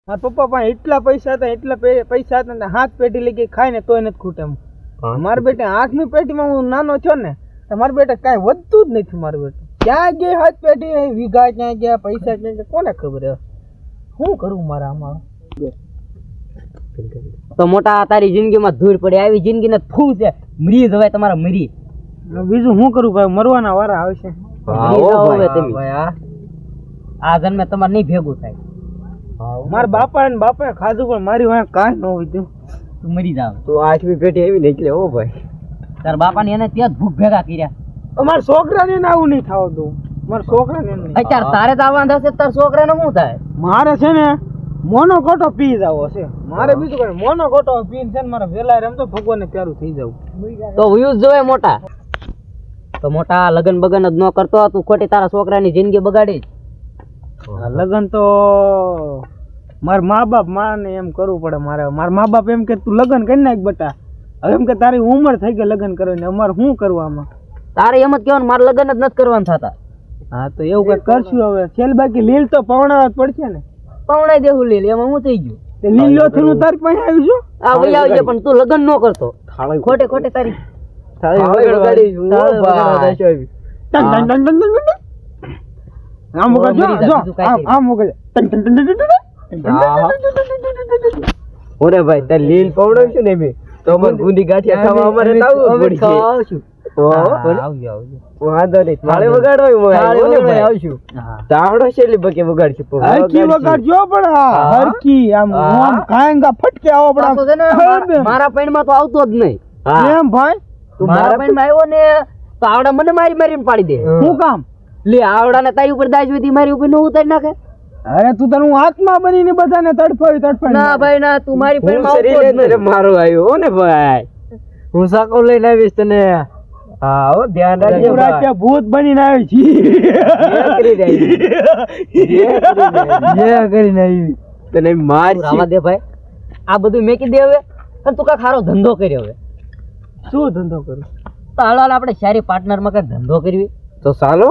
મારા પપ્પા પાસે એટલા પૈસા હતા ને હાથ પેટી લઈ ગઈ ખાય ને તોય નથી ખૂટે એમ. મારા બેટા 8મી પેટીમાં હું નાનો છો ને તો મારા બેટા કાંઈ વધતું જ નથી. મારા બેટા ક્યાં ગઈ હાથ પેટી, વીઘા ક્યાં ગયા, પૈસા ક્યાં ગયા, કોને ખબર હે. શું કરું મારા આમાં? તો મોટા તારી જિંદગીમાં ધૂળ પડી, આવી જિંદગીને ફૂ છે, મરી જવાય તમારા મરી. બીજું શું કરું ભાઈ, મરવાના વારા આવશે. આ જન્મે તમારે નહીં ભેગું થાય. મારા બાપા ખાધું પણ મારી વાંહે કાંઈ ન હોય. તું મરી જાવ તો 8મી પેટી આવી નીકળે. ઓ ભાઈ તાર બાપાને એને ત્યાં જ ભૂખ ભેગા કર્યા. મારા છોકરાને આવું નહીં થવા દઉં. મારા છોકરાને અત્યારે તારે તો આવવાનું થશે, તાર છોકરાને શું થાય? મારે છે ને મોનો કોટો પી જાવો છે. મારે બીજું કઈ મોનો કોટો પીને છે ને મારે વેલા રમતો ભગવાનને પ્યારું થઈ જવું. તો વ્યુઝ જોવે મોટા. તો મોટા લગન બગન જ ન કરતો, તું ખોટી તારા છોકરાની જિંદગી બગાડી. લગન તો મારા મા બાપ માને એમ કરવું પડે. મારા મા બાપ એમ કે તું લગન કરી નાખ બેટા. હવે એમ કે તારી ઉંમર થઈ ગઈ લગન કરવાની, અમારે શું કરવું આમાં? તારે એમ જ કહેવાનું મારે લગન જ નથી કરવાનું થતા. હા તો એવું કઈ કરશું હવે. છેલ્લે બાકી લીલ તો પવણાવા જ પડશે ને. પવણાઈ દેવું લીલ, એમાં હું થઈ ગયું. લીલો થી હું તારી પાસે આવી છું. આ ભાઈ આવજે, પણ તું લગન ન કરતો. ખોટે ખોટે તારી ઓરે ભાઈ તાર લીલ પવડાવશું ને મેં તો મને ગુંદી ગાંઠિયા ખાવા અમારે આવવું પડશે. વાંધો નહીં, થાળે વગાડો આવશું. તાવડો છેલ્લી બકે વગાડશું. હરકી વગાડજો પણ હરકી આમ ખાયંગા ફટકે આવો પણ. મારા પૈણમાં તો આવતો જ નહીં. એમ ભાઈ તું મારા પૈણમાં આવ્યો ને તો આવડા મને મારીને પાડી દે. શું કામ લે આવડા ને તારી ઉપર દાજ વધી મારી ઉપર નો ઉતારી નાખે. અરે તું તને હું આત્મા બનીને બધાને તડફાવી ના ભાઈ ના, તું મારી પૈણમાં મારો આવ્યો ને ભાઈ. હું સાકો લઈને આવીશ તને. હા હો, ધ્યાન રાખજે. ભૂત બનીને આવી છી. તને માર દે ભાઈ. આ બધું મેકી દે હવે, અને તું કાંઈક સારો ધંધો કર્યો હવે. શું ધંધો કરું? તો હાલ આપણે સારી પાર્ટનરમાં કાંઈક ધંધો કરવી તો ચાલો.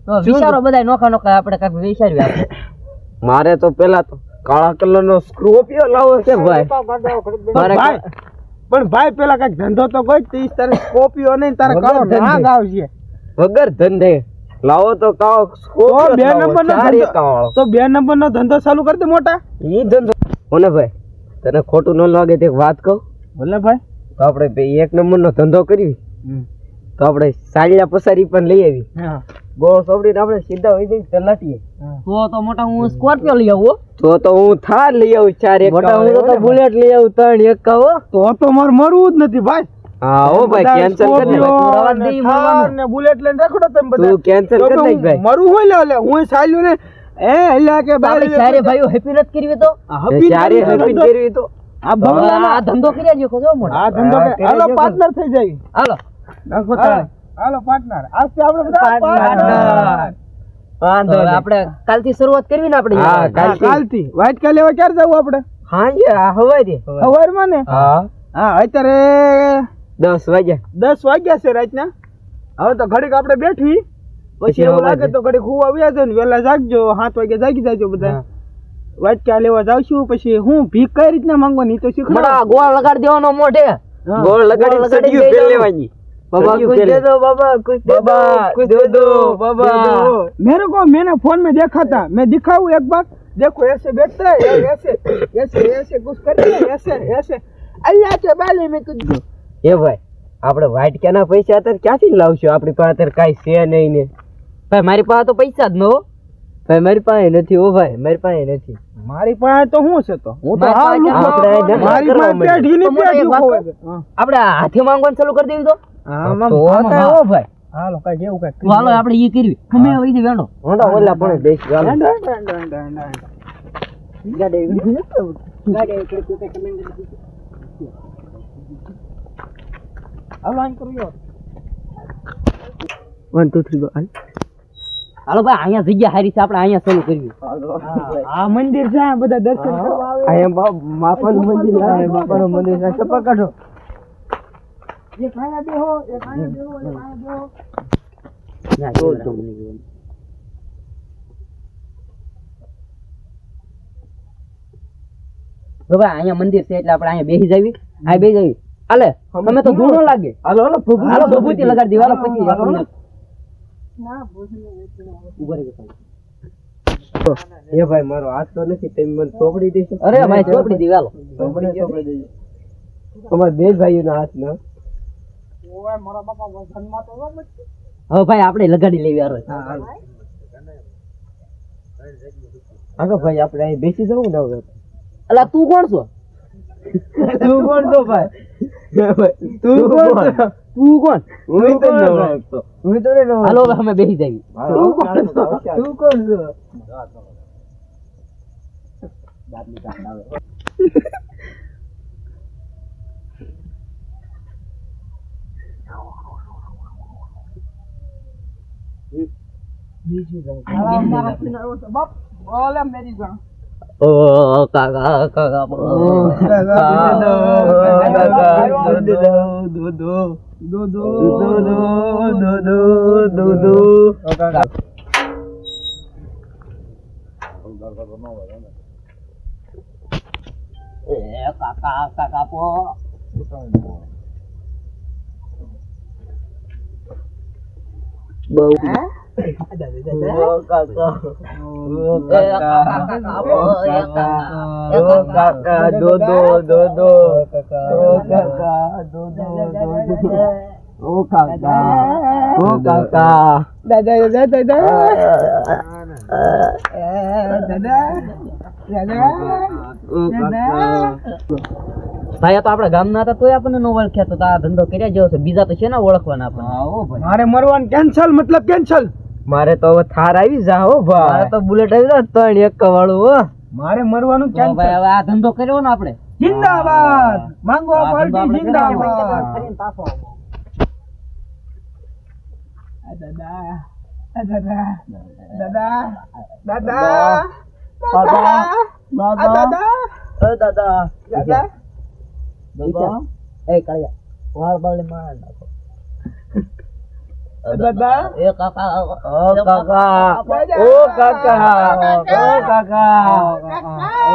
તો વિચારો બધા નોખા આપણે કાંઈક વિચાર્યું. આપણે મારે તો પેલા તો કાળા કલરનો સ્કોર્પિયો લાવો છે ભાઈ. પણ ભાઈ પેલા કઈક ધંધો તો કોઈ તારે સ્કોર્પિયો નહીં, તારે કાળો નાગ આવશે. વગર ધંધે લાવો તો કાળો સ્કોર્પિયો. તો 2 નંબરનો ધંધો ચાલુ કરી દે મોટા. ઈ ધંધો ઓને ભાઈ તને ખોટું ન લાગે તો એક વાત કહું. બોલે ભાઈ. તો આપણે 1 નંબરનો ધંધો કરવી તો આપણે સાલિયા પસારી પણ લઈ આવી. ગોળ સોપડીને આપણે સીધા હોય જઈ ચલાટીએ. તો મોટા હું સ્કોર્પિયો લઈ આવું. તો હું થાર લઈ આવું 4 મોટા હું તો બુલેટ લઈ આવું 3 એકાવો. તો મારે મરવું જ નથી ભાઈ. હા ઓ ભાઈ કેન્સલ કરી નાખ. ને બુલેટ લઈને રાખડો તમે બધા. તું કેન્સલ કરી નાખ ભાઈ. મરવું હોય લે હું સાલ્યું ને એલા કે ભાઈ સારે ભાઈઓ હેપી નત કરવી તો સારે હેપી કરવી તો આ બંગલામાં આ ધંધો કર્યા જો ખોજો મોટા. આ ધંધો હાલો પાર્ટનર થઈ જાય. હાલો નાખો તાળ. હાલો પાર્ટનર. આજથી આપણે બધા પાર્ટનર. વાંધો આપણે કાલથી શરૂઆત કરવી ને આપણે. હા કાલથી. વાઇટ કા લેવા ક્યારે જવું આપણે? હા હવારે. સવારમાં ને? હા અત્યારે 10 વાગ્યા છે રાતના. હવે તો ઘડીક આપણે બેઠવી પછી એવું લાગે તો ઘડીક હું આવ્યા છે ને વેલા જાગજો. 7 વાગે જાગી જાજો બધા. વાટકા લેવા જાવશું. પછી હું ભીખ કઈ રીતના માંગવાની તો શીખવાડ. ગોળ લગાડી દેવાનો મોઢે. ગોળ લગાડી સડિયું પેલ લેવાની. बाबा कुछ दे दो बाबा, कुछ दे दो, कुछ दे दो बाबा. मेरे को मैंने फोन में देखा था, मैं दिखाऊं एक बार. देखो ऐसे बैठता है, ऐसे कुछ करता है, ऐसे अल्लाह के बाले में कुछ. એ ભાઈ આપણે વાઇટ કેના પૈસા અત્યારે ક્યાંથી લાવશું? આપણી પાસે અત્યારે કાંઈ છે નહીં ને ભાઈ. મારી પાસે તો પૈસા જ ન હો ભાઈ. મારી પાસે નથી. ઓ ભાઈ મારી પાસે નથી. મારી પાસે તો શું છે? તો હું તો આપણે હાથે માંગવાનું ચાલુ કરી દેવી તો. હા ભાઈ હાલો કઈ જેવું કઈ હાલો આપણે ઈ કરવી. તમે આવી દે વેણો હોંડા ઓલા પણ બેસ ગાલ હાલો આઈ કર્યો. 1 2 3 ગો. હાલો ભાઈ અહીંયા જગ્યા હારી છે, આપણે અહીંયા ચાલુ કરવી. આ મંદિર છે, બધા દર્શન કરવા આવે. અહીંયા બાપાનું મંદિર છે. બાપાનું મંદિર છે. ચપ્પા કાઢો. ये खाना दे हो, ये खाना दे हो, ये खाना दे हो. ના તો જો ભાઈ અહીંયા મંદિર છે એટલે આપણે અહીંયા બેસી જાવી. આ બેસી જાવી. હાલે અમે તો ધૂણો લાગે. હાલો હાલો હાલો ભભૂતિ લગાડી દીધી. હાલો પછી આપણને ઉભા રહી ગયા. એ ભાઈ મારો હાથ તો નથી, તમે મને ચોપડી દેશો? અરે ભાઈ ચોપડી દીધી. હાલો ચોપડી દેજો. અમારા બે ભાઈઓના હાથમાં. હવે ભાઈ આપણે લગાડી લેવી. હાલો આગળ ભાઈ આપણે અહીં બેસી જવું ને હવે. અલા તું કોણ છો? તું કોણ છો ભાઈ? તું કોણ? તું કોણ? હું તો ન ઓળખતો. હું તો ન ઓળખતો. હાલો હવે અમે બેસી જાવી. તું કોણ છો? ઓ કાકા કાકા કાકા કાકા પો બહુ કાકા દો કાકા ભાઈ તો આપડા ગામના હતા તોય આપણને ન ઓળખ્યા તો આ ધંધો કર્યા જેવો છે. બીજા તો છે ને ઓળખવાના આપણને. મારે મરવાનું કેન્સલ, મતલબ કેન્સલ. મારે તો હવે થાર આવી જા હો ભાઈ. મારે તો બુલેટ આવી જાય 3 1 વાળું હો. મારે મરવાનું તો ભાઈ કેન્સલ. હવે આ ધંધો કર્યો ને આપણે. જિંદાબાદ માંગો આ ધંધો પાર્ટી આપણે જિંદાબાદ. દાદા દાદા દાદા દાદા દાદા દાદા એ કાળિયા વાળ બાળ માર નાખો. દાદા એ કાકા ઓ કાકા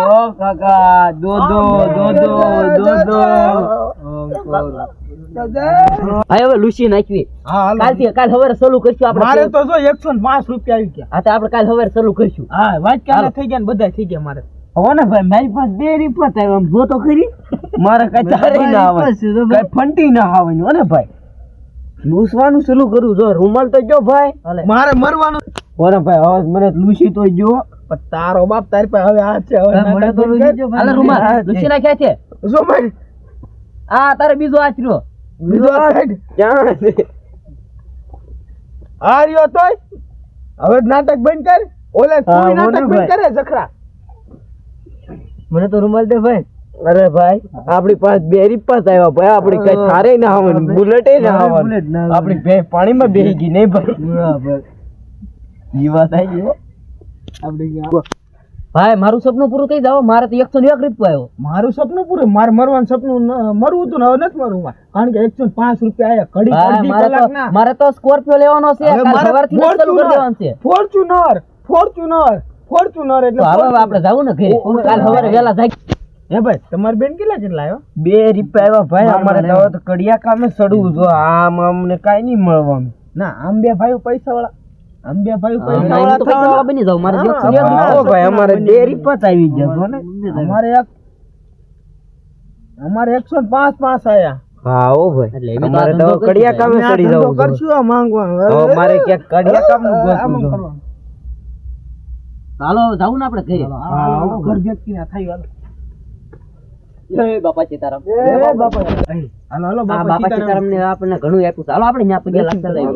ઓ કાકા દો ભાઈ હવે લૂસી નાખવી. કાલ સવારે ચાલુ કરશું આપણે. મારે તો જો 105 રૂપિયા આવી ગયા. હા તો આપણે કાલ સવારે ચાલુ કરશું. હા વાટકા થઈ ગયા ને બધા થઈ ગયા. મારે હો ને ભાઈ મારી પાસે 2 રીપત આવ્યા. આમ જો તો ખરી. મારે કઈ તારે ના આવે, કઈ ફંટી ના આવવાનું. હો ને ભાઈ લૂસવાનું ચાલુ કરું. જો રૂમાલ તો જો ભાઈ. મારે મરવાનું. હો ને ભાઈ હવે મને લૂસી તો જો. પણ તારો બાપ તારી પાસે હવે આ છે. હવે મને તો લૂસી જો હાલે રૂમાલ લૂસી નાખ્યા છે. જો ભાઈ આ તારે બીજો આચર્યો. બીજો આ સાઈડ ક્યાં છે? આ રહ્યો તોય હવે નાટક બંધ કર. ઓલે તું હા, નાટક બોલો બંધ કરે જખરા. મને તો રૂમાલ દે ભાઈ. અરે ભાઈ આપણી પાસે 2 રીપત આવ્યા ભાઈ. આપણી કઈ થારે ના આવવાનું, બુલેટે ના આવવાનું. આપણી ભે પાણીમાં બેહી ગઈ નહીં ભાઈ. ઈ વાત આવી ગયો. ભાઈ મારું સપનું પૂરું થઈ જાવ. મારે તો 101 રૂપિયા આવ્યો. મારું સપનું પૂરું. મારે મરવાનું સપનું મરવું હતું ને હવે નથી મરવું મારે. કારણ કે 105 રૂપિયા આયા. ઘડી ભાઈ, અડધી મારે કલાક તો ના. મારે તો સ્કોર્પિયો લેવાનો છે. હવે કાલ મારે સવારથી જ ચાલુ કરી દેવાનું છે. ફોર્ચ્યુનર એટલે તો હવે આપણે જાવું ને ઘરે. કાલ સવારે વહેલા જાય. હે ભાઈ તમારી બેન કેટલા આવ્યો? 2 રીપા આવ્યા ભાઈ. અમારે તો હવે તો કડિયા કામે સડવું જો. આમ અમને કાઈ નહીં મળવાનું. ના આમ બે ભાઈ પૈસા વાળા. આમ બે ભાઈ હું પૈસા તો પૈસાવાળા બની જાઉં. મારે 101 હા, રૂપિયા ભાઈ અમારે 2 રીપત આવી ગયા ને. અમારે 105 આયા. હા ઓ ભાઈ એટલે એમ તો આ અમારે ધંધો તો કડિયા કામે આ સડી ધંધો જવું છે. કરશું આ માંગવાનું. હવે મારે ક્યાંક કડિયા કામ આમ ગોતવું છે. કરવાનું. હાલો જાવું ને આપણે ઘરે. હા, ઘર ભેગી ના થાય. હાલો. જય બાપા સીતારામ. એ બાપા સીતારામ. હાલો હાલો આ બાપા બાપા સીતારામ. સીતારામ ને આપણને ઘણું આપ્યું છે. હાલો આપણે ત્યાં પગે લાગતા જઈએ.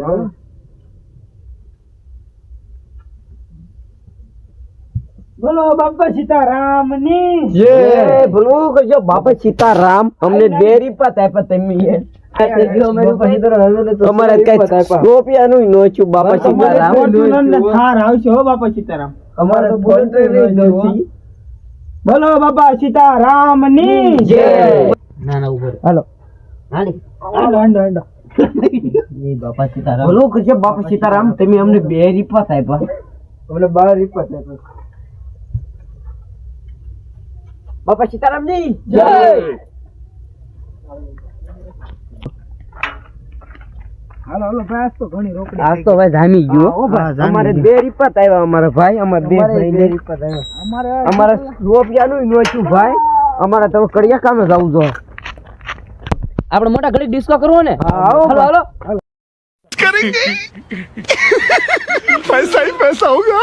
બોલો બાપા સીતારામની જય ભલું કરજો બાપા સીતારામ. અમને 2 રીપત આપ્યા તમે. અમારે કઈ રૂપિયાનું નોચ્યું બાપા સીતારામ. ફોર્ચ્યુનર ને થાર આવશે હો બાપા સીતારામ. અમારે ફોર્ચ્યુનર બોલો બાપા સીતારામની જય. ના ના ઉભો રહે. હાલો હાલી. હાલો હાંડો હાંડો. એ બાપા સીતારામ. ભલું કરજો બાપા સીતારામ. તમે અમને 2 રીપત આપ્યા. અમને 12 રીપત આપ્યા. બાપા સીતારામજી જય. હાલો હાલો ભાઈ આજ તો ઘણી રોકડી આજ તો ભાઈ જામી ગયો હો ભાઈ, હા, જામી અમારે ગયું. 2 રીપત આવ્યા અમારા ભાઈ અમારે બે ભાઈને અમારે રૂપિયાનું નોચ્યું ભાઈ અમારે તમે કડિયા કામે જવું જો આપણે મોટા ઘડી ડિસ્કો કરવો ને હા, આવો હાલો હાલો पैसा ही पैसा होगा